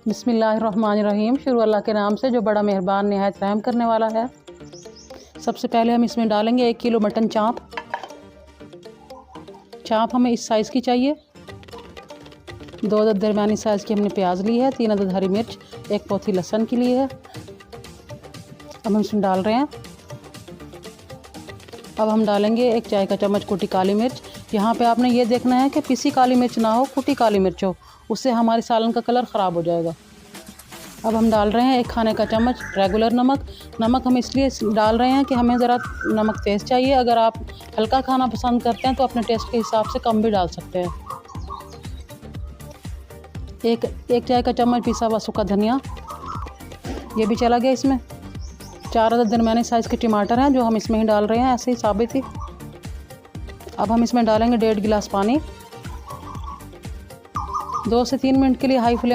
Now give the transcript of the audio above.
बिस्मिल्लाहिर्रहमानिर्रहीम। शुरू अल्लाह के नाम से जो बड़ा मेहरबान निहायत रहम करने वाला है। सबसे पहले हम इसमें डालेंगे 1 किलो मटन चाँप। चाँप हमें इस साइज़ की चाहिए। 2 अदद दरमियानी साइज़ की हमने प्याज ली है, 3 अदद हरी मिर्च, 1 पोथी लहसुन की ली है। अब हम इसमें डाल रहे हैं। अब हम डालेंगे 1 चाय का चम्मच कुटी काली मिर्च। यहाँ पे आपने ये देखना है कि पिसी काली मिर्च ना हो, कुटी काली मिर्च हो, उससे हमारे सालन का कलर ख़राब हो जाएगा। अब हम डाल रहे हैं 1 खाने का चम्मच रेगुलर नमक। नमक हम इसलिए डाल रहे हैं कि हमें ज़रा नमक तेज़ चाहिए। अगर आप हल्का खाना पसंद करते हैं तो अपने टेस्ट के हिसाब से कम भी डाल सकते हैं। एक चाय का चम्मच पिसा हुआ सूखा धनिया, ये भी चला गया इसमें। 4 अदद दरमियाने साइज़ के टमाटर हैं जो हम इसमें ही डाल रहे हैं, ऐसे ही साबित ही। अब हम इसमें डालेंगे 1.5 गिलास पानी। 2 से 3 मिनट के लिए हाई फ्लेम